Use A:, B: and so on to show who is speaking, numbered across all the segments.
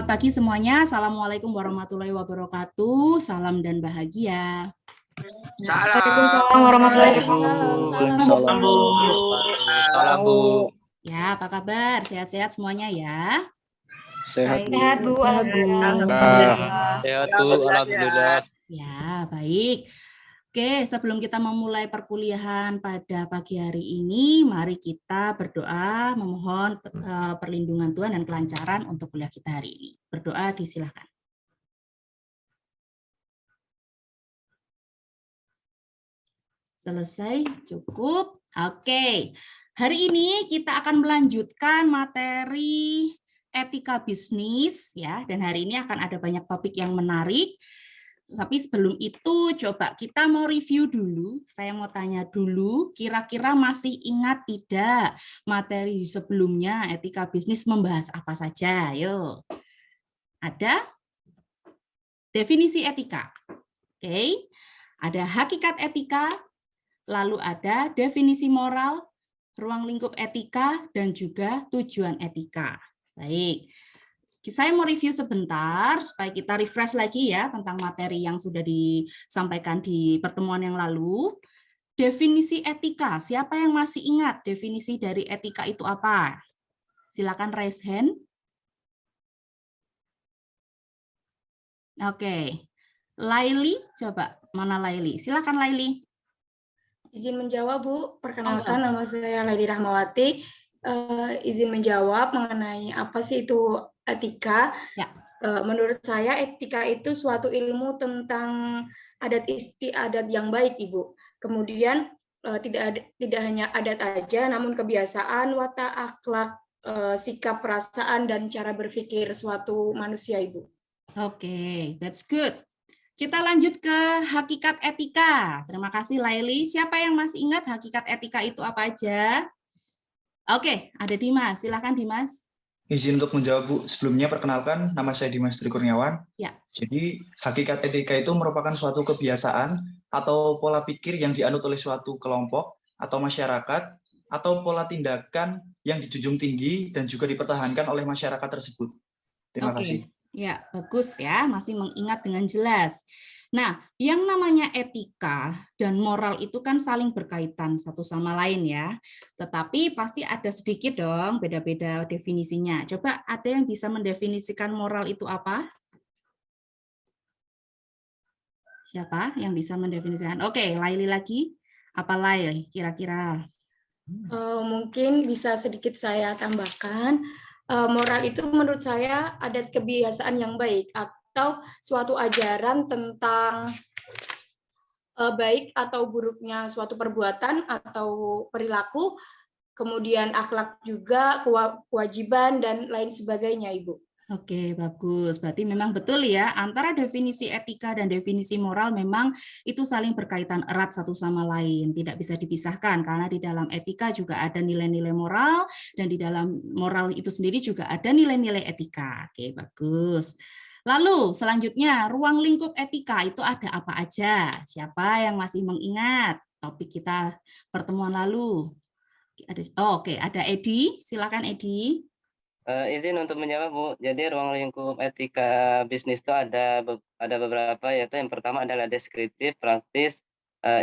A: Selamat pagi semuanya. Assalamualaikum warahmatullahi wabarakatuh. Salam dan bahagia.
B: Waalaikumsalam warahmatullahi
C: Ibu.
B: wabarakatuh.
C: Salam Bu. Salam Bu.
A: Ya, apa kabar? Sehat-sehat semuanya ya?
C: Sehat Bu.
B: Sehat Bu, alhamdulillah.
C: Sehat Bu, alhamdulillah.
A: Ya, baik. Oke, sebelum kita memulai perkuliahan pada pagi hari ini, mari kita berdoa memohon perlindungan Tuhan dan kelancaran untuk kuliah kita hari ini. Berdoa disilahkan. Selesai, cukup. Oke, hari ini kita akan melanjutkan materi etika bisnis ya, dan hari ini akan ada banyak topik yang menarik. Tapi sebelum itu coba kita mau review dulu. Saya mau tanya dulu, kira-kira masih ingat tidak materi sebelumnya etika bisnis membahas apa saja? Yuk. Ada definisi etika. Oke. Ada hakikat etika, lalu ada definisi moral, ruang lingkup etika, dan juga tujuan etika. Baik. Saya mau review sebentar supaya kita refresh lagi ya tentang materi yang sudah disampaikan di pertemuan yang lalu. Definisi etika, siapa yang masih ingat definisi dari etika itu apa? Silakan raise hand. Oke. Laili, coba mana Laili? Silakan Laili.
B: Izin menjawab Bu, perkenalkan nama saya Laili Rahmawati. Izin menjawab mengenai apa sih itu etika.
A: Ya.
B: Menurut saya etika itu suatu ilmu tentang adat istiadat yang baik, Ibu. Kemudian tidak hanya adat aja, namun kebiasaan, watak, akhlak, sikap, perasaan, dan cara berpikir suatu manusia, Ibu.
A: Oke, that's good. Kita lanjut ke hakikat etika. Terima kasih Laili. Siapa yang masih ingat hakikat etika itu apa aja? Oke, ada Dimas. Silakan Dimas.
D: Izin untuk menjawab Bu. Sebelumnya perkenalkan, nama saya Dimas Tri Kurniawan.
A: Ya.
D: Jadi hakikat etika itu merupakan suatu kebiasaan atau pola pikir yang dianut oleh suatu kelompok atau masyarakat atau pola tindakan yang dijunjung tinggi dan juga dipertahankan oleh masyarakat tersebut. Terima kasih.
A: Ya, bagus ya, masih mengingat dengan jelas. Nah, yang namanya etika dan moral itu kan saling berkaitan satu sama lain ya. Tetapi pasti ada sedikit dong beda-beda definisinya. Coba ada yang bisa mendefinisikan moral itu apa? Siapa yang bisa mendefinisikan? Oke, Laili lagi. Apa Laili kira-kira?
B: Mungkin bisa sedikit saya tambahkan. Moral itu menurut saya ada kebiasaan yang baik atau suatu ajaran tentang baik atau buruknya suatu perbuatan atau perilaku, kemudian akhlak juga, kewajiban, dan lain sebagainya, Ibu.
A: Oke, bagus. Berarti memang betul ya, antara definisi etika dan definisi moral memang itu saling berkaitan erat satu sama lain. Tidak bisa dipisahkan, karena di dalam etika juga ada nilai-nilai moral, dan di dalam moral itu sendiri juga ada nilai-nilai etika. Oke, bagus. Lalu selanjutnya, ruang lingkup etika itu ada apa aja? Siapa yang masih mengingat topik kita pertemuan lalu? Oke, ada Edi. Silakan Edi.
E: Izin untuk menjawab Bu. Jadi ruang lingkup etika bisnis itu ada beberapa, yaitu yang pertama adalah deskriptif, praktis,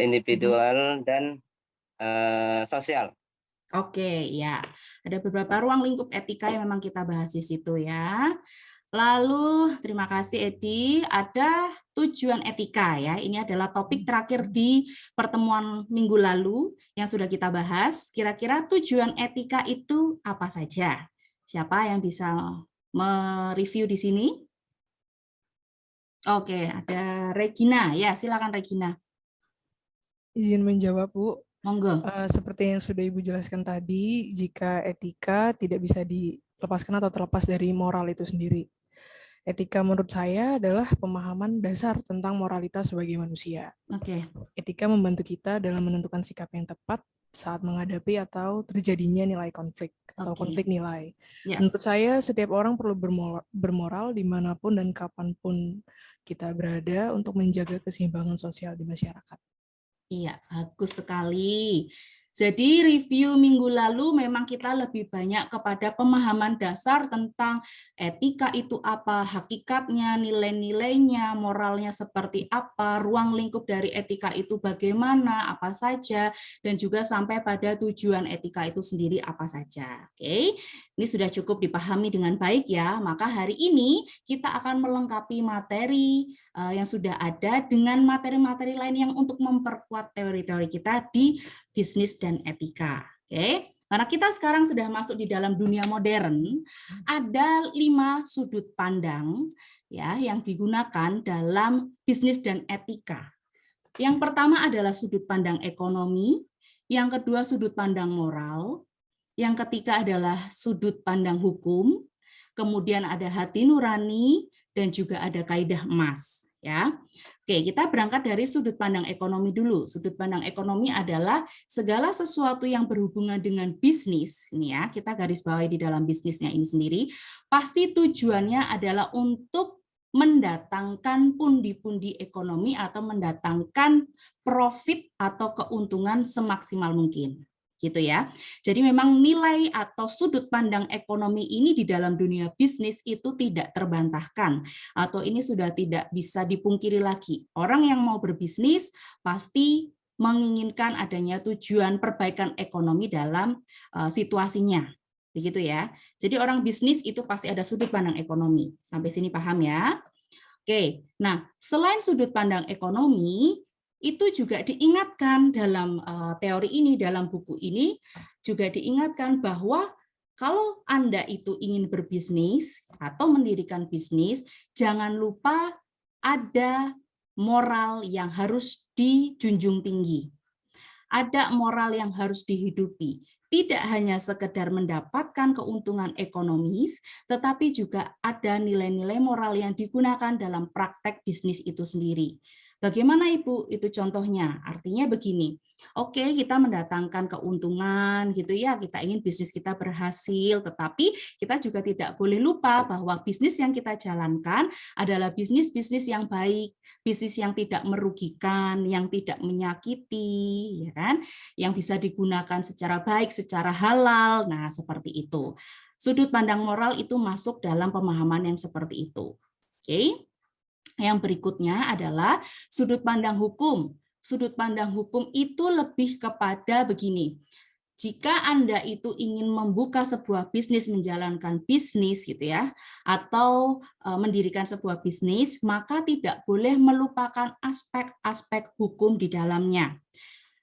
E: individual, dan sosial.
A: Oke, ya. Ada beberapa ruang lingkup etika yang memang kita bahas di situ ya. Lalu, terima kasih Edi. Ada tujuan etika ya. Ini adalah topik terakhir di pertemuan minggu lalu yang sudah kita bahas. Kira-kira tujuan etika itu apa saja? Siapa yang bisa mereview di sini? Oke, ada Regina. Ya, silakan Regina.
F: Izin menjawab, Bu.
A: Monggo.
F: Seperti yang sudah Ibu jelaskan tadi, jika etika tidak bisa dilepaskan atau terlepas dari moral itu sendiri. Etika menurut saya adalah pemahaman dasar tentang moralitas sebagai manusia.
A: Oke.
F: Etika membantu kita dalam menentukan sikap yang tepat saat menghadapi atau terjadinya nilai konflik atau konflik nilai.
A: Yes.
F: Menurut saya, setiap orang perlu bermoral dimanapun dan kapanpun kita berada untuk menjaga keseimbangan sosial di masyarakat.
A: Iya, bagus sekali. Jadi review minggu lalu memang kita lebih banyak kepada pemahaman dasar tentang etika itu apa, hakikatnya, nilai-nilainya, moralnya seperti apa, ruang lingkup dari etika itu bagaimana, apa saja, dan juga sampai pada tujuan etika itu sendiri apa saja. Oke, ini sudah cukup dipahami dengan baik ya. Maka hari ini kita akan melengkapi materi yang sudah ada dengan materi-materi lain yang untuk memperkuat teori-teori kita di bisnis dan etika. Oke, karena kita sekarang sudah masuk di dalam dunia modern, ada 5 sudut pandang ya yang digunakan dalam bisnis dan etika. Yang pertama adalah sudut pandang ekonomi, yang kedua sudut pandang moral, yang ketiga adalah sudut pandang hukum, kemudian ada hati nurani, dan juga ada kaidah emas. Ya, oke, kita berangkat dari sudut pandang ekonomi dulu. Sudut pandang ekonomi adalah segala sesuatu yang berhubungan dengan bisnis. Ini ya, kita garis bawahi di dalam bisnisnya ini sendiri. Pasti tujuannya adalah untuk mendatangkan pundi-pundi ekonomi atau mendatangkan profit atau keuntungan semaksimal mungkin. Gitu ya. Jadi memang nilai atau sudut pandang ekonomi ini di dalam dunia bisnis itu tidak terbantahkan atau ini sudah tidak bisa dipungkiri lagi. Orang yang mau berbisnis pasti menginginkan adanya tujuan perbaikan ekonomi dalam situasinya. Begitu ya. Jadi orang bisnis itu pasti ada sudut pandang ekonomi. Sampai sini paham ya? Oke. Nah, selain sudut pandang ekonomi, itu juga diingatkan dalam teori ini, dalam buku ini, juga diingatkan bahwa kalau Anda itu ingin berbisnis atau mendirikan bisnis, jangan lupa ada moral yang harus dijunjung tinggi. Ada moral yang harus dihidupi. Tidak hanya sekedar mendapatkan keuntungan ekonomis, tetapi juga ada nilai-nilai moral yang digunakan dalam praktek bisnis itu sendiri. Bagaimana Ibu? Itu contohnya. Artinya begini. Oke, kita mendatangkan keuntungan gitu ya, kita ingin bisnis kita berhasil, tetapi kita juga tidak boleh lupa bahwa bisnis yang kita jalankan adalah bisnis-bisnis yang baik, bisnis yang tidak merugikan, yang tidak menyakiti, ya kan? Yang bisa digunakan secara baik, secara halal. Nah, seperti itu. Sudut pandang moral itu masuk dalam pemahaman yang seperti itu. Oke. Yang berikutnya adalah sudut pandang hukum. Sudut pandang hukum itu lebih kepada begini. Jika Anda itu ingin membuka sebuah bisnis, menjalankan bisnis gitu ya, atau mendirikan sebuah bisnis, maka tidak boleh melupakan aspek-aspek hukum di dalamnya.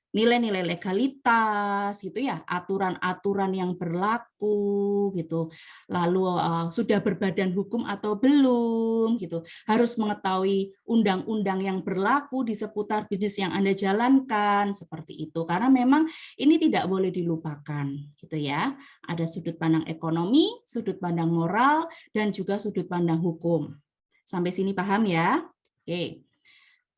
A: Nilai-nilai legalitas gitu ya, aturan-aturan yang berlaku gitu. Lalu sudah berbadan hukum atau belum gitu. Harus mengetahui undang-undang yang berlaku di seputar bisnis yang Anda jalankan seperti itu. Karena memang ini tidak boleh dilupakan gitu ya. Ada sudut pandang ekonomi, sudut pandang moral dan juga sudut pandang hukum. Sampai sini paham ya? Oke.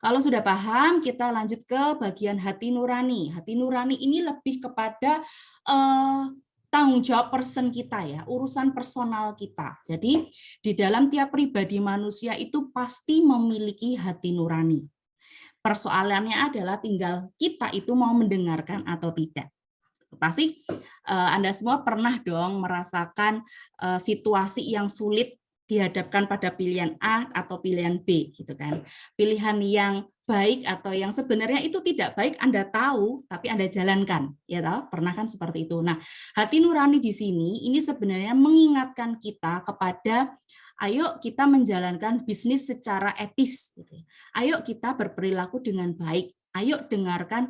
A: Kalau sudah paham, kita lanjut ke bagian hati nurani. Hati nurani ini lebih kepada tanggung jawab person kita ya, urusan personal kita. Jadi di dalam tiap pribadi manusia itu pasti memiliki hati nurani. Persoalannya adalah tinggal kita itu mau mendengarkan atau tidak. Pasti Anda semua pernah dong merasakan situasi yang sulit dihadapkan pada pilihan A atau pilihan B gitu kan. Pilihan yang baik atau yang sebenarnya itu tidak baik Anda tahu tapi Anda jalankan, ya tahu? Pernah kan seperti itu. Nah, hati nurani di sini ini sebenarnya mengingatkan kita kepada ayo kita menjalankan bisnis secara etis gitu. Ayo kita berperilaku dengan baik. Ayo dengarkan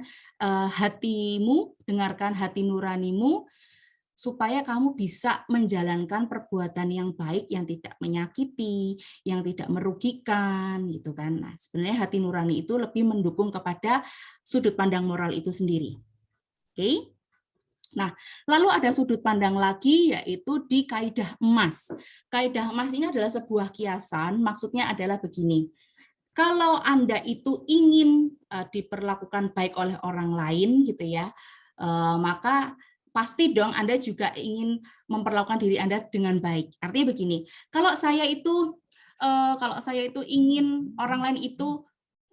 A: hatimu, dengarkan hati nuranimu supaya kamu bisa menjalankan perbuatan yang baik, yang tidak menyakiti, yang tidak merugikan, gitu kan. Nah, sebenarnya hati nurani itu lebih mendukung kepada sudut pandang moral itu sendiri. Oke. Nah, lalu ada sudut pandang lagi yaitu di kaidah emas. Kaidah emas ini adalah sebuah kiasan, maksudnya adalah begini. Kalau Anda itu ingin diperlakukan baik oleh orang lain gitu ya, maka pasti dong Anda juga ingin memperlakukan diri Anda dengan baik. Artinya begini, kalau saya itu ingin orang lain itu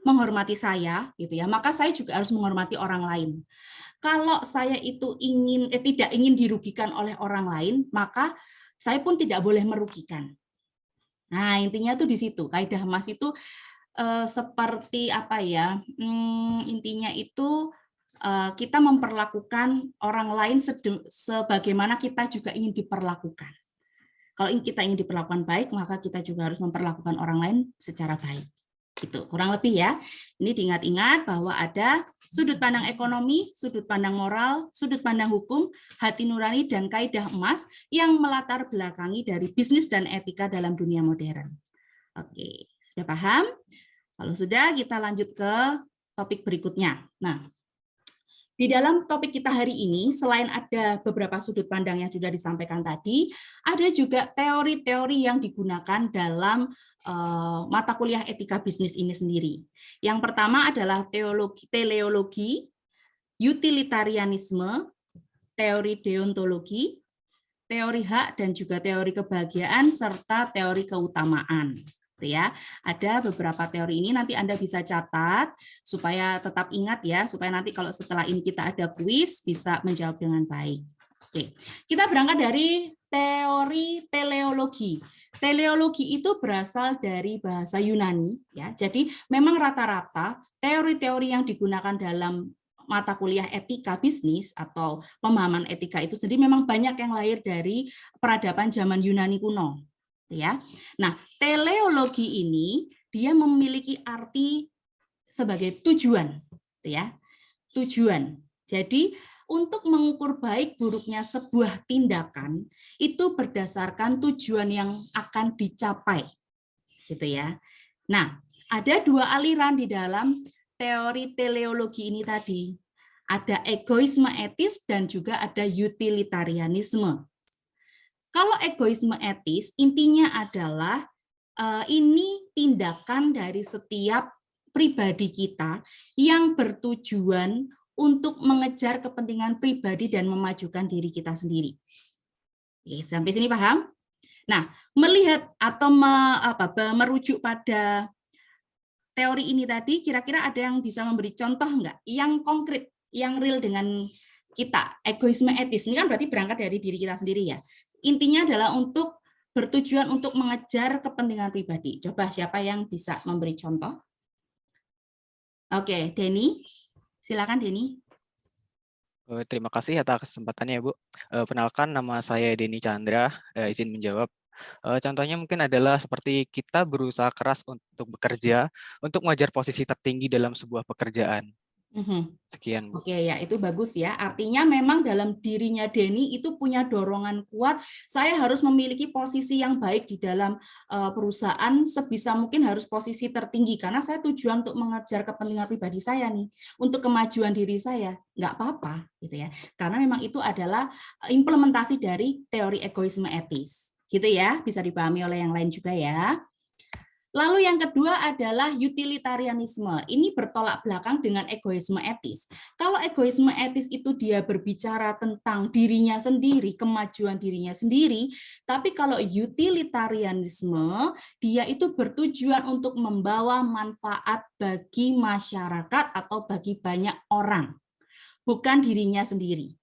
A: menghormati saya, gitu ya, maka saya juga harus menghormati orang lain. Kalau saya itu tidak ingin dirugikan oleh orang lain, maka saya pun tidak boleh merugikan. Nah, intinya tuh di situ. Kaidah emas itu seperti apa ya? Intinya itu kita memperlakukan orang lain sebagaimana kita juga ingin diperlakukan. Kalau kita ingin diperlakukan baik, maka kita juga harus memperlakukan orang lain secara baik. Gitu, kurang lebih ya. Ini diingat-ingat bahwa ada sudut pandang ekonomi, sudut pandang moral, sudut pandang hukum, hati nurani, dan kaidah emas yang melatar belakangi dari bisnis dan etika dalam dunia modern. Oke, sudah paham? Kalau sudah, kita lanjut ke topik berikutnya. Nah, di dalam topik kita hari ini, selain ada beberapa sudut pandang yang sudah disampaikan tadi, ada juga teori-teori yang digunakan dalam mata kuliah etika bisnis ini sendiri. Yang pertama adalah teleologi, utilitarianisme, teori deontologi, teori hak, dan juga teori kebahagiaan, serta teori keutamaan. Ya, ada beberapa teori ini, nanti Anda bisa catat supaya tetap ingat ya, supaya nanti kalau setelah ini kita ada kuis bisa menjawab dengan baik. Oke, kita berangkat dari teori teleologi. Teleologi itu berasal dari bahasa Yunani ya. Jadi memang rata-rata teori-teori yang digunakan dalam mata kuliah etika bisnis atau pemahaman etika itu sendiri memang banyak yang lahir dari peradaban zaman Yunani kuno. Ya. Nah, teleologi ini dia memiliki arti sebagai tujuan, ya. Tujuan. Jadi, untuk mengukur baik buruknya sebuah tindakan itu berdasarkan tujuan yang akan dicapai. Gitu ya. Nah, ada dua aliran di dalam teori teleologi ini tadi. Ada egoisme etis dan juga ada utilitarianisme. Kalau egoisme etis, intinya adalah ini tindakan dari setiap pribadi kita yang bertujuan untuk mengejar kepentingan pribadi dan memajukan diri kita sendiri. Oke, sampai sini paham? Nah, melihat atau merujuk pada teori ini tadi, kira-kira ada yang bisa memberi contoh enggak? Yang konkret, yang real dengan kita. Egoisme etis, ini kan berarti berangkat dari diri kita sendiri ya. Intinya adalah untuk bertujuan untuk mengejar kepentingan pribadi. Coba siapa yang bisa memberi contoh? Oke, Denny. Silakan Denny.
C: Terima kasih atas kesempatannya, Bu. Perkenalkan, nama saya Denny Chandra. Izin menjawab. Contohnya mungkin adalah seperti kita berusaha keras untuk bekerja, untuk mengejar posisi tertinggi dalam sebuah pekerjaan. Sekian, Bu.
A: Oke ya, itu bagus ya. Artinya memang dalam dirinya Denny itu punya dorongan kuat. Saya harus memiliki posisi yang baik di dalam perusahaan, sebisa mungkin harus posisi tertinggi karena saya tujuan untuk mengejar kepentingan pribadi saya nih, untuk kemajuan diri saya. Nggak apa-apa gitu ya. Karena memang itu adalah implementasi dari teori egoisme etis. Gitu ya, bisa dipahami oleh yang lain juga ya. Lalu yang kedua adalah utilitarianisme. Ini bertolak belakang dengan egoisme etis. Kalau egoisme etis itu dia berbicara tentang dirinya sendiri, kemajuan dirinya sendiri, tapi kalau utilitarianisme, dia itu bertujuan untuk membawa manfaat bagi masyarakat atau bagi banyak orang, bukan dirinya sendiri.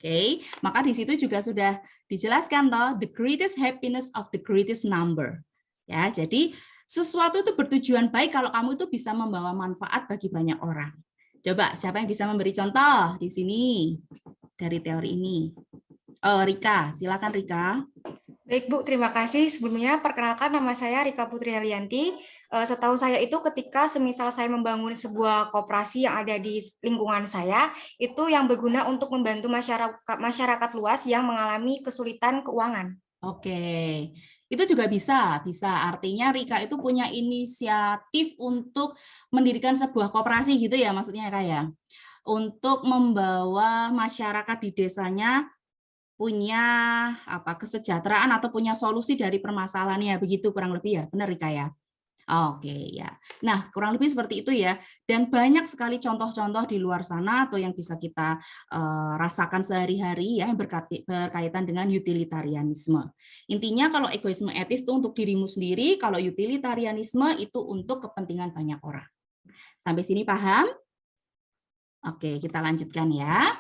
A: Oke, maka di situ juga sudah dijelaskan toh, the greatest happiness of the greatest number. Ya, jadi sesuatu itu bertujuan baik kalau kamu itu bisa membawa manfaat bagi banyak orang. Coba siapa yang bisa memberi contoh di sini dari teori ini? Oh, Rika, silakan Rika.
G: Baik Bu, terima kasih. Sebelumnya perkenalkan nama saya Rika Putri Helianti. Setahu saya itu ketika semisal saya membangun sebuah koperasi yang ada di lingkungan saya, itu yang berguna untuk membantu masyarakat luas yang mengalami kesulitan keuangan.
A: Oke, itu juga bisa. Artinya Rika itu punya inisiatif untuk mendirikan sebuah koperasi gitu ya maksudnya Kak ya. Untuk membawa masyarakat di desanya punya kesejahteraan atau punya solusi dari permasalahannya, begitu kurang lebih ya. Benar Rika ya? Oke ya. Nah, kurang lebih seperti itu ya. Dan banyak sekali contoh-contoh di luar sana atau yang bisa kita rasakan sehari-hari ya yang berkaitan dengan utilitarianisme. Intinya kalau egoisme etis itu untuk dirimu sendiri, kalau utilitarianisme itu untuk kepentingan banyak orang. Sampai sini paham? Oke, kita lanjutkan ya.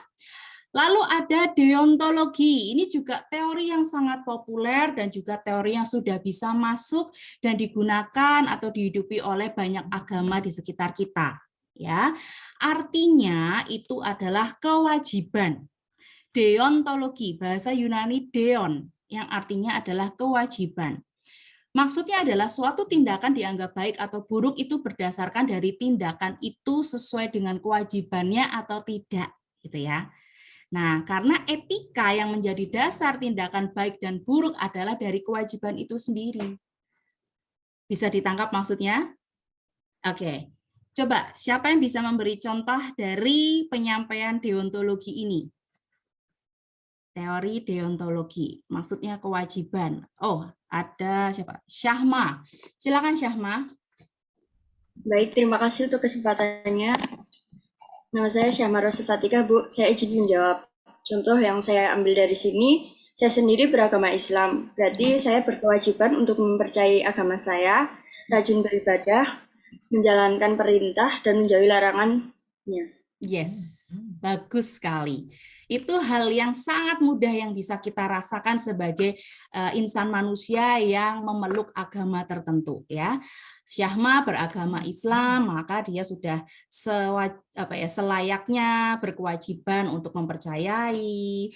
A: Lalu ada deontologi. Ini juga teori yang sangat populer dan juga teori yang sudah bisa masuk dan digunakan atau dihidupi oleh banyak agama di sekitar kita. Ya, artinya itu adalah kewajiban. Deontologi, bahasa Yunani deon, yang artinya adalah kewajiban. Maksudnya adalah suatu tindakan dianggap baik atau buruk itu berdasarkan dari tindakan itu sesuai dengan kewajibannya atau tidak, gitu ya. Nah, karena etika yang menjadi dasar tindakan baik dan buruk adalah dari kewajiban itu sendiri. Bisa ditangkap maksudnya? Oke. Coba, siapa yang bisa memberi contoh dari penyampaian deontologi ini? Teori deontologi, maksudnya kewajiban. Oh, ada siapa? Syahma. Silakan Syahma.
H: Baik, terima kasih untuk kesempatannya. Nama saya Syahma Rosufatika, Bu. Saya izin menjawab. Contoh yang saya ambil dari sini, saya sendiri beragama Islam. Berarti saya berkewajiban untuk mempercayai agama saya, rajin beribadah, menjalankan perintah, dan menjauhi larangannya.
A: Yes, bagus sekali. Itu hal yang sangat mudah yang bisa kita rasakan sebagai insan manusia yang memeluk agama tertentu, ya. Syahma beragama Islam, maka dia sudah selayaknya berkewajiban untuk mempercayai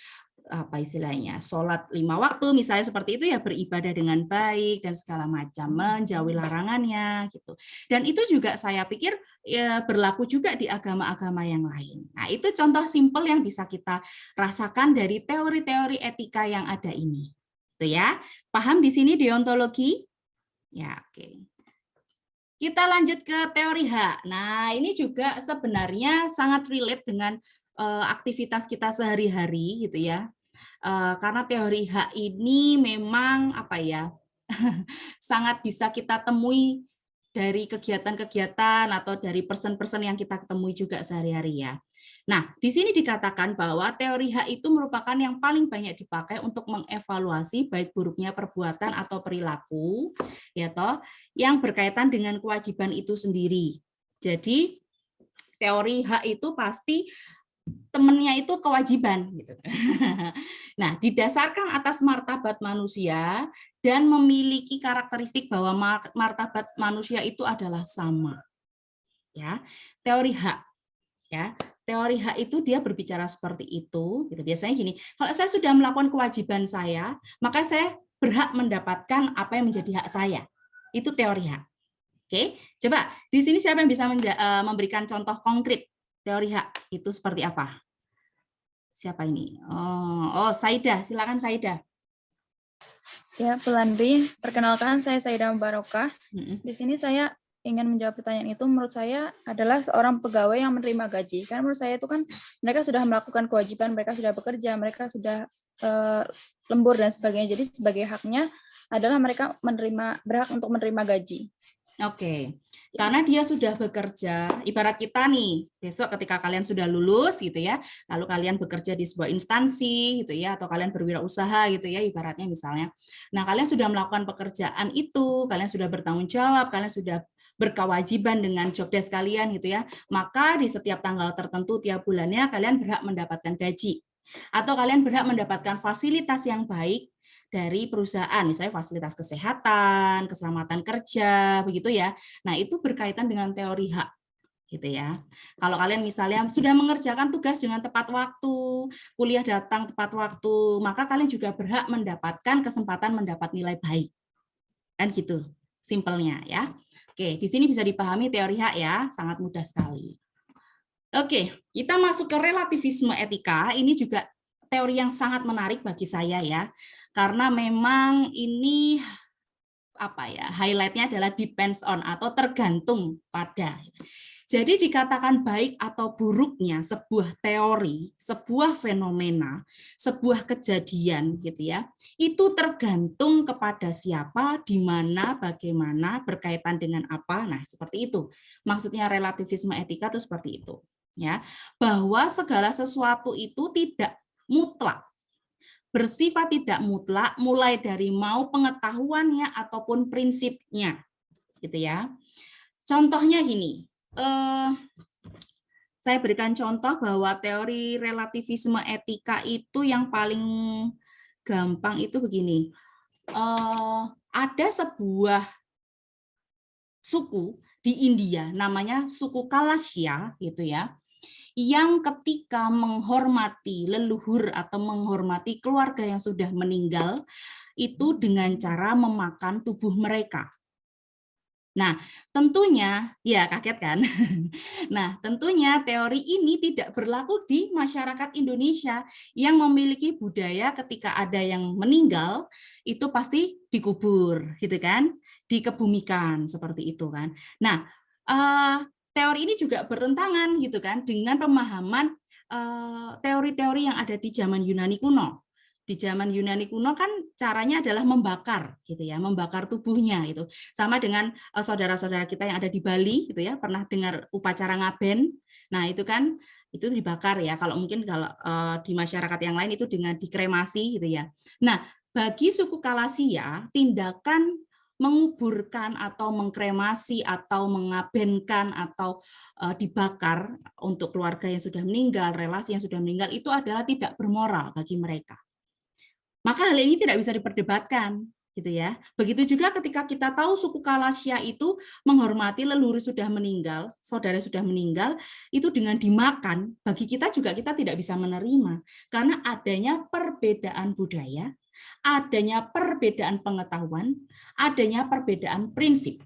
A: sholat 5 waktu misalnya seperti itu ya, beribadah dengan baik dan segala macam, menjauhi larangannya gitu. Dan itu juga saya pikir ya, berlaku juga di agama-agama yang lain. Nah, itu contoh simpel yang bisa kita rasakan dari teori-teori etika yang ada ini. Itu ya. Paham di sini deontologi? Ya, oke. Kita lanjut ke teori H. Nah, ini juga sebenarnya sangat relate dengan aktivitas kita sehari-hari gitu ya. Karena teori H ini memang sangat bisa kita temui dari kegiatan-kegiatan atau dari person-person yang kita temui juga sehari-hari ya. Nah, di sini dikatakan bahwa teori H itu merupakan yang paling banyak dipakai untuk mengevaluasi baik buruknya perbuatan atau perilaku ya toh yang berkaitan dengan kewajiban itu sendiri. Jadi teori H itu pasti temennya itu kewajiban gitu. Nah, didasarkan atas martabat manusia dan memiliki karakteristik bahwa martabat manusia itu adalah sama. Ya, teori H. Ya, teori H itu dia berbicara seperti itu. Gitu. Biasanya gini, kalau saya sudah melakukan kewajiban saya, maka saya berhak mendapatkan apa yang menjadi hak saya. Itu teori H. Oke, coba di sini siapa yang bisa memberikan contoh konkret? Teori H itu seperti apa? Siapa ini? Oh, Saida. Silakan Saida.
I: Ya, Pelandri. Perkenalkan, saya Saida Mubarokah. Di sini saya ingin menjawab pertanyaan itu. Menurut saya adalah seorang pegawai yang menerima gaji. Kan menurut saya itu kan mereka sudah melakukan kewajiban, mereka sudah bekerja, mereka sudah lembur dan sebagainya. Jadi sebagai haknya adalah mereka berhak untuk menerima gaji.
A: Oke, karena dia sudah bekerja, ibarat kita nih, besok ketika kalian sudah lulus gitu ya, lalu kalian bekerja di sebuah instansi gitu ya, atau kalian berwirausaha gitu ya, ibaratnya misalnya. Nah, kalian sudah melakukan pekerjaan itu, kalian sudah bertanggung jawab, kalian sudah berkewajiban dengan job desk kalian gitu ya, maka di setiap tanggal tertentu tiap bulannya kalian berhak mendapatkan gaji, atau kalian berhak mendapatkan fasilitas yang baik dari perusahaan, misalnya fasilitas kesehatan, keselamatan kerja, begitu ya. Nah, itu berkaitan dengan teori hak, gitu ya. Kalau kalian misalnya sudah mengerjakan tugas dengan tepat waktu, kuliah datang tepat waktu, maka kalian juga berhak mendapatkan kesempatan mendapat nilai baik. Kan gitu, simpelnya ya. Oke, di sini bisa dipahami teori hak ya, sangat mudah sekali. Oke, kita masuk ke relativisme etika. Ini juga teori yang sangat menarik bagi saya ya. Karena memang ini highlight-nya adalah depends on atau tergantung pada. Jadi dikatakan baik atau buruknya sebuah teori, sebuah fenomena, sebuah kejadian gitu ya. Itu tergantung kepada siapa, di mana, bagaimana, berkaitan dengan apa. Nah, seperti itu. Maksudnya relativisme etika itu seperti itu, ya. Bahwa segala sesuatu itu tidak mutlak. Bersifat tidak mutlak mulai dari mau pengetahuannya ataupun prinsipnya gitu ya. Contohnya gini, saya berikan contoh bahwa teori relativisme etika itu yang paling gampang itu begini. Ada sebuah suku di India namanya suku Kalasya gitu ya, yang ketika menghormati leluhur atau menghormati keluarga yang sudah meninggal itu dengan cara memakan tubuh mereka. Nah, tentunya, ya kaget kan? Nah, tentunya teori ini tidak berlaku di masyarakat Indonesia yang memiliki budaya ketika ada yang meninggal, itu pasti dikubur, gitu kan? Dikebumikan, seperti itu kan. Nah, teori ini juga bertentangan, gitu kan, dengan pemahaman teori-teori yang ada di zaman Yunani kuno. Di zaman Yunani kuno kan caranya adalah membakar gitu ya, membakar tubuhnya itu. Sama dengan saudara-saudara kita yang ada di Bali gitu ya, pernah dengar upacara ngaben. Nah, itu kan itu dibakar ya. Kalau mungkin kalau di masyarakat yang lain itu dengan dikremasi gitu ya. Nah, bagi suku Kalasya, tindakan menguburkan atau mengkremasi atau mengabenkan atau dibakar untuk keluarga yang sudah meninggal, relasi yang sudah meninggal itu adalah tidak bermoral bagi mereka. Maka hal ini tidak bisa diperdebatkan, gitu ya. Begitu juga ketika kita tahu suku Kalasya itu menghormati leluhur sudah meninggal, saudara sudah meninggal, itu dengan dimakan, bagi kita juga kita tidak bisa menerima karena adanya perbedaan budaya, adanya perbedaan pengetahuan, adanya perbedaan prinsip.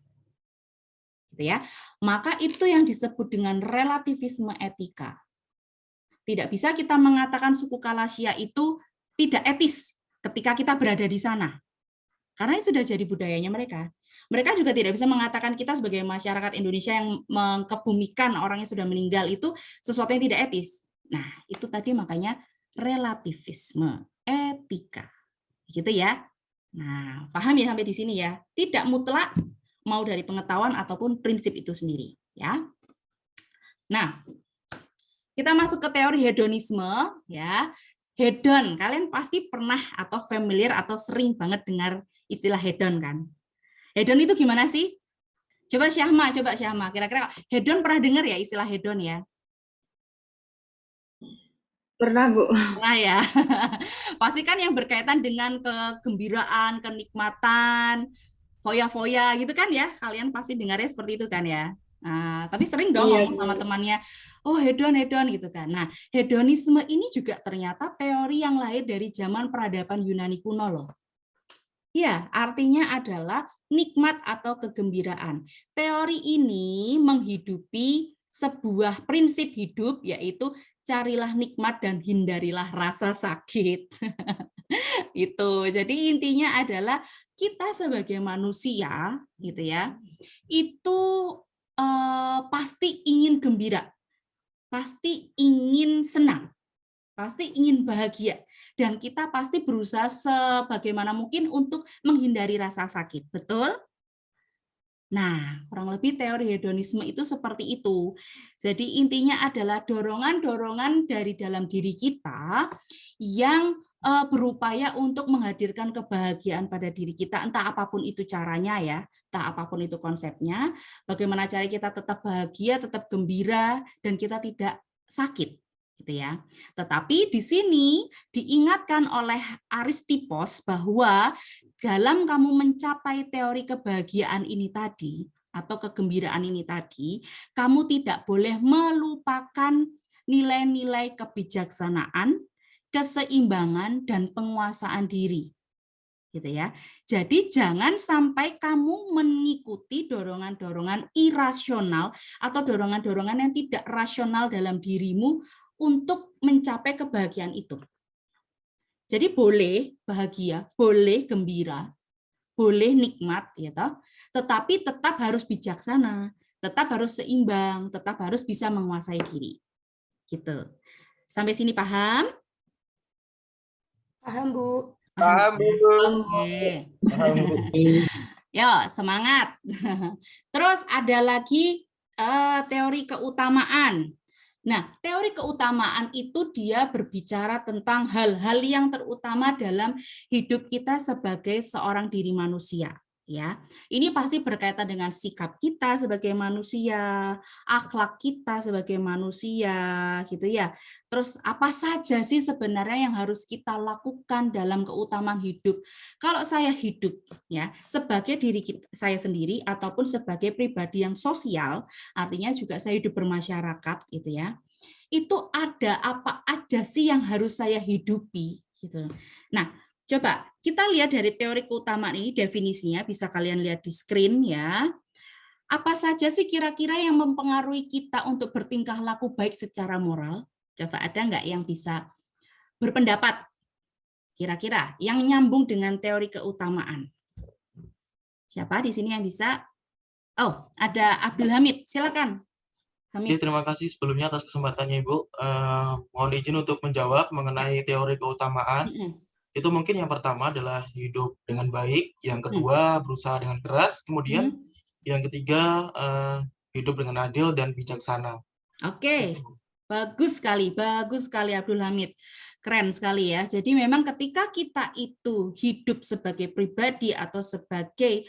A: Gitu ya. Maka itu yang disebut dengan relativisme etika. Tidak bisa kita mengatakan suku Kalasya itu tidak etis ketika kita berada di sana. Karena itu sudah jadi budayanya mereka. Mereka juga tidak bisa mengatakan kita sebagai masyarakat Indonesia yang mengkebumikan orang yang sudah meninggal itu sesuatu yang tidak etis. Nah, itu tadi makanya relativisme etika. Gitu ya. Nah, paham ya sampai di sini ya. Tidak mutlak mau dari pengetahuan ataupun prinsip itu sendiri, ya. Nah, kita masuk ke teori hedonisme, ya. Hedon, kalian pasti pernah atau familiar atau sering banget dengar istilah hedon kan? Hedon itu gimana sih? Coba Syahma. Kira-kira hedon pernah dengar ya istilah hedon ya?
H: Pernah, Bu.
A: Pernah ya. Pasti kan yang berkaitan dengan kegembiraan, kenikmatan, foya-foya gitu kan ya? Kalian pasti dengarnya seperti itu kan ya? Nah, tapi sering dong ngomong sama temannya, oh hedon gitu kan. Nah, hedonisme ini juga ternyata teori yang lahir dari zaman peradaban Yunani kuno loh. Ya, artinya adalah nikmat atau kegembiraan. Teori ini menghidupi sebuah prinsip hidup, yaitu carilah nikmat dan hindarilah rasa sakit. Itu. Jadi intinya adalah kita sebagai manusia, gitu ya, itu pasti ingin gembira, pasti ingin senang, pasti ingin bahagia, dan kita pasti berusaha sebagaimana mungkin untuk menghindari rasa sakit, betul? Nah, kurang lebih teori hedonisme itu seperti itu. Jadi intinya adalah dorongan-dorongan dari dalam diri kita yang berupaya untuk menghadirkan kebahagiaan pada diri kita, entah apapun itu caranya ya, entah apapun itu konsepnya, bagaimana cara kita tetap bahagia, tetap gembira, dan kita tidak sakit, gitu ya. Tetapi di sini diingatkan oleh Aristippos bahwa dalam kamu mencapai teori kebahagiaan ini tadi, atau kegembiraan ini tadi, kamu tidak boleh melupakan nilai-nilai kebijaksanaan, keseimbangan, dan penguasaan diri. Gitu ya. Jadi jangan sampai kamu mengikuti dorongan-dorongan irasional atau dorongan-dorongan yang tidak rasional dalam dirimu untuk mencapai kebahagiaan itu. Jadi boleh bahagia, boleh gembira, boleh nikmat, ya toh, tetapi tetap harus bijaksana, tetap harus seimbang, tetap harus bisa menguasai diri. Gitu. Sampai sini paham?
B: Paham, Bu.
J: Paham, Bu.
A: Oke. Yo, semangat. Terus ada lagi teori keutamaan. Nah, teori keutamaan itu dia berbicara tentang hal-hal yang terutama dalam hidup kita sebagai seorang diri manusia, ya. Ini pasti berkaitan dengan sikap kita sebagai manusia, akhlak kita sebagai manusia, gitu ya. Terus apa saja sih sebenarnya yang harus kita lakukan dalam keutamaan hidup? Kalau saya hidup ya sebagai diri saya sendiri ataupun sebagai pribadi yang sosial, artinya juga saya hidup bermasyarakat, gitu ya. Itu ada apa aja sih yang harus saya hidupi, gitu. Nah, coba kita lihat dari teori keutamaan ini, definisinya bisa kalian lihat di screen ya. Apa saja sih kira-kira yang mempengaruhi kita untuk bertingkah laku baik secara moral? Coba ada nggak yang bisa berpendapat? Kira-kira yang nyambung dengan teori keutamaan. Siapa di sini yang bisa? Oh, ada Abdul Hamid, silakan. Hamid.
J: Terima kasih sebelumnya atas kesempatannya Ibu. Mohon izin untuk menjawab mengenai teori keutamaan. Itu mungkin yang pertama adalah hidup dengan baik, yang kedua berusaha dengan keras, kemudian yang ketiga hidup dengan adil dan bijaksana.
A: Oke, bagus sekali Abdul Hamid. Keren sekali ya. Jadi memang ketika kita itu hidup sebagai pribadi atau sebagai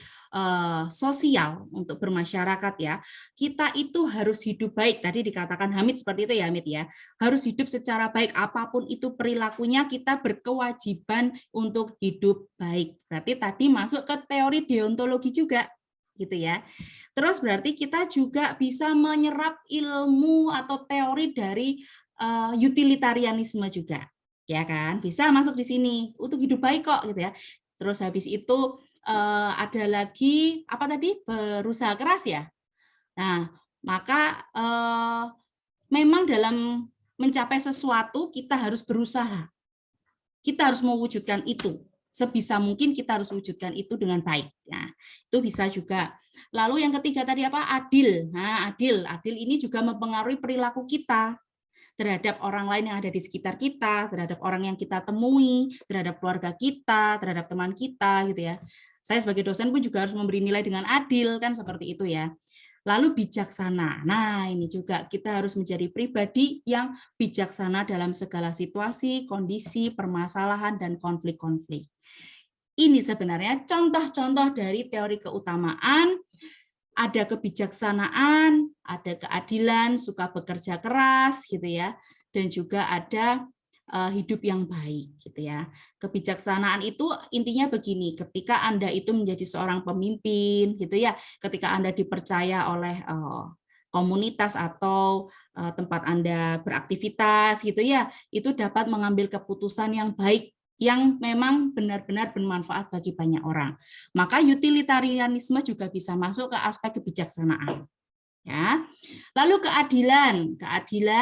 A: sosial untuk bermasyarakat ya, kita itu harus hidup baik. Tadi dikatakan Hamid seperti itu ya Hamid ya. Harus hidup secara baik, apapun itu perilakunya kita berkewajiban untuk hidup baik. Berarti tadi masuk ke teori deontologi juga gitu ya. Terus berarti kita juga bisa menyerap ilmu atau teori dari utilitarianisme juga. Ya kan, bisa masuk di sini untuk hidup baik kok gitu ya. Terus habis itu ada lagi apa tadi, berusaha keras ya. Nah, maka memang dalam mencapai sesuatu kita harus berusaha. Kita harus mewujudkan itu. Sebisa mungkin kita harus wujudkan itu dengan baik. Nah, itu bisa juga. Lalu yang ketiga tadi apa? Adil. Nah, adil ini juga mempengaruhi perilaku kita terhadap orang lain yang ada di sekitar kita, terhadap orang yang kita temui, terhadap keluarga kita, terhadap teman kita, gitu ya. Saya sebagai dosen pun juga harus memberi nilai dengan adil, kan seperti itu ya. Lalu bijaksana. Nah, ini juga kita harus menjadi pribadi yang bijaksana dalam segala situasi, kondisi, permasalahan, dan konflik-konflik. Ini sebenarnya contoh-contoh dari teori keutamaan. Ada kebijaksanaan, ada keadilan, suka bekerja keras gitu ya, dan juga ada hidup yang baik gitu ya. Kebijaksanaan itu intinya begini, ketika Anda itu menjadi seorang pemimpin gitu ya, ketika Anda dipercaya oleh komunitas atau tempat Anda beraktivitas gitu ya, itu dapat mengambil keputusan yang baik yang memang benar-benar bermanfaat bagi banyak orang. Maka utilitarianisme juga bisa masuk ke aspek kebijaksanaan. Ya. Lalu keadilan.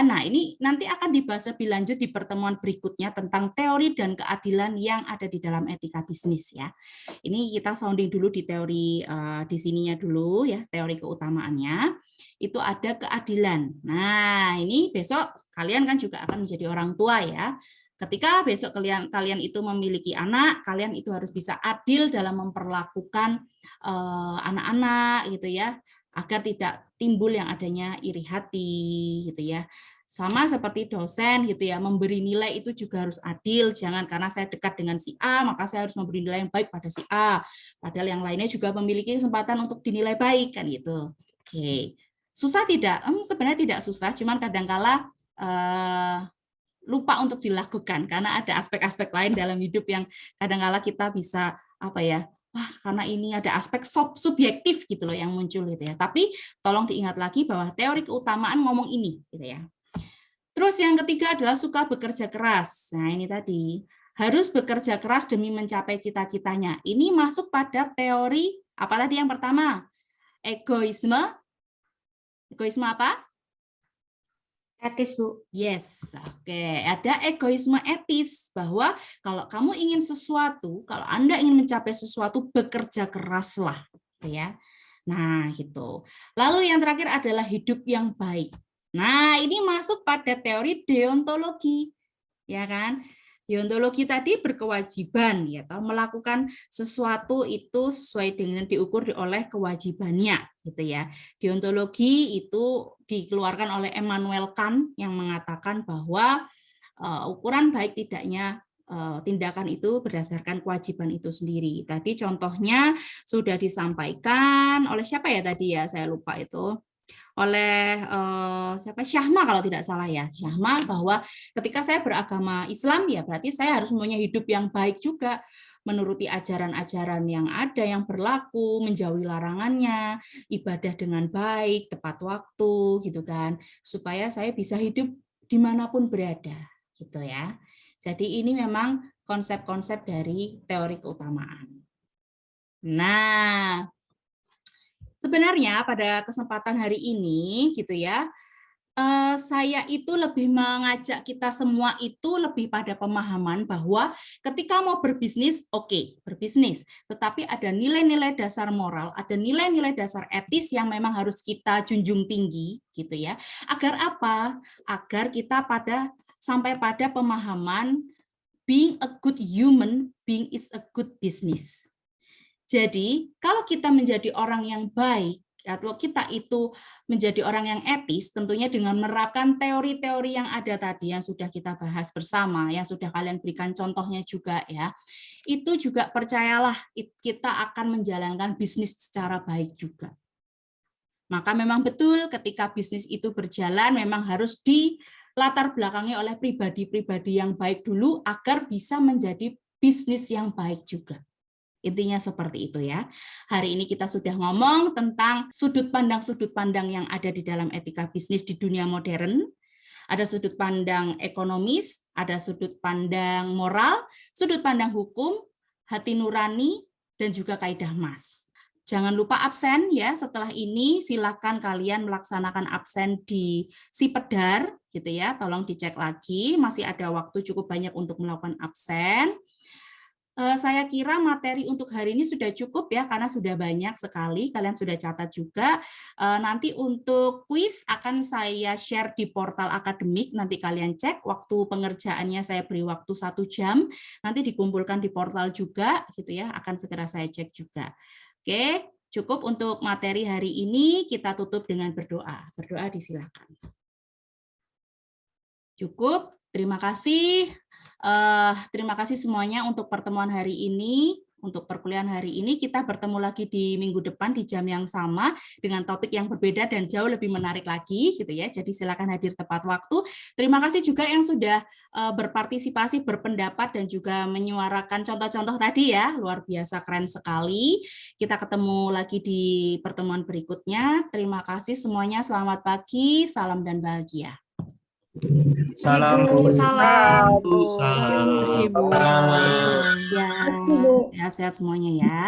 A: Nah ini nanti akan dibahas lebih lanjut di pertemuan berikutnya tentang teori dan keadilan yang ada di dalam etika bisnis ya. Ini kita sounding dulu di teori di sininya dulu ya, teori keutamaannya. Itu ada keadilan. Nah, ini besok kalian kan juga akan menjadi orang tua ya. Ketika besok kalian itu memiliki anak, kalian itu harus bisa adil dalam memperlakukan anak-anak gitu ya, agar tidak timbul yang adanya iri hati gitu ya. Sama seperti dosen gitu ya, memberi nilai itu juga harus adil, jangan karena saya dekat dengan si A, maka saya harus memberi nilai yang baik pada si A. Padahal yang lainnya juga memiliki kesempatan untuk dinilai baik kan gitu. Oke. Susah tidak? Sebenarnya tidak susah, cuman kadangkala lupa untuk dilakukan karena ada aspek-aspek lain dalam hidup yang kadang-kala kita bisa apa ya, wah karena ini ada aspek subjektif gitu loh yang muncul gitu ya. Tapi tolong diingat lagi bahwa teori keutamaan ngomong ini gitu ya. Terus yang ketiga adalah suka bekerja keras. Nah ini tadi harus bekerja keras demi mencapai cita-citanya. Ini masuk pada teori apa tadi yang pertama? Egoisme. Egoisme apa?
G: Etis, Bu.
A: Yes, oke. Ada egoisme etis, bahwa kalau kamu ingin sesuatu, kalau Anda ingin mencapai sesuatu, bekerja keraslah. Gitu ya. Nah, gitu. Lalu yang terakhir adalah hidup yang baik. Nah, ini masuk pada teori deontologi. Ya kan? Deontologi tadi berkewajiban ya, toh melakukan sesuatu itu sesuai dengan diukur oleh kewajibannya gitu ya. Deontologi itu dikeluarkan oleh Immanuel Kant yang mengatakan bahwa ukuran baik tidaknya tindakan itu berdasarkan kewajiban itu sendiri. Tadi contohnya sudah disampaikan oleh siapa ya tadi ya, saya lupa itu. Oleh siapa, Syahma kalau tidak salah ya, Syahma, bahwa ketika saya beragama Islam ya berarti saya harus mempunyai hidup yang baik juga, menuruti ajaran-ajaran yang ada yang berlaku, menjauhi larangannya, ibadah dengan baik, tepat waktu gitu kan, supaya saya bisa hidup dimanapun berada gitu ya. Jadi ini memang konsep-konsep dari teori keutamaan. Nah, sebenarnya pada kesempatan hari ini gitu ya, saya itu lebih mengajak kita semua itu lebih pada pemahaman bahwa ketika mau berbisnis, oke, berbisnis, tetapi ada nilai-nilai dasar moral, ada nilai-nilai dasar etis yang memang harus kita junjung tinggi gitu ya. Agar apa? Agar kita sampai pada pemahaman being a good human, being is a good business. Jadi, kalau kita menjadi orang yang baik, atau kita itu menjadi orang yang etis, tentunya dengan menerapkan teori-teori yang ada tadi, yang sudah kita bahas bersama, yang sudah kalian berikan contohnya juga ya, itu juga percayalah kita akan menjalankan bisnis secara baik juga. Maka memang betul ketika bisnis itu berjalan, memang harus dilatar belakangi oleh pribadi-pribadi yang baik dulu, agar bisa menjadi bisnis yang baik juga. Intinya seperti itu ya. Hari ini kita sudah ngomong tentang sudut pandang yang ada di dalam etika bisnis di dunia modern. Ada sudut pandang ekonomis, ada sudut pandang moral, sudut pandang hukum, hati nurani, dan juga kaidah MAS. Jangan lupa absen ya. Setelah ini silakan kalian melaksanakan absen di Sipedar gitu ya. Tolong dicek lagi, masih ada waktu cukup banyak untuk melakukan absen. Saya kira materi untuk hari ini sudah cukup ya, karena sudah banyak sekali, kalian sudah catat juga. Nanti untuk kuis akan saya share di portal akademik, nanti kalian cek, waktu pengerjaannya saya beri waktu 1 jam, nanti dikumpulkan di portal juga, gitu ya, akan segera saya cek juga. Oke, cukup untuk materi hari ini, kita tutup dengan berdoa. Berdoa disilakan. Cukup, terima kasih. Terima kasih semuanya untuk pertemuan hari ini. Untuk perkuliahan hari ini kita bertemu lagi di minggu depan di jam yang sama dengan topik yang berbeda dan jauh lebih menarik lagi gitu ya. Jadi silakan hadir tepat waktu. Terima kasih juga yang sudah berpartisipasi, berpendapat dan juga menyuarakan contoh-contoh tadi ya. Luar biasa, keren sekali. Kita ketemu lagi di pertemuan berikutnya. Terima kasih semuanya. Selamat pagi, salam dan bahagia.
J: Salam.
G: Salam.
F: Terima kasih, Bu.
A: Ya, sehat-sehat semuanya ya.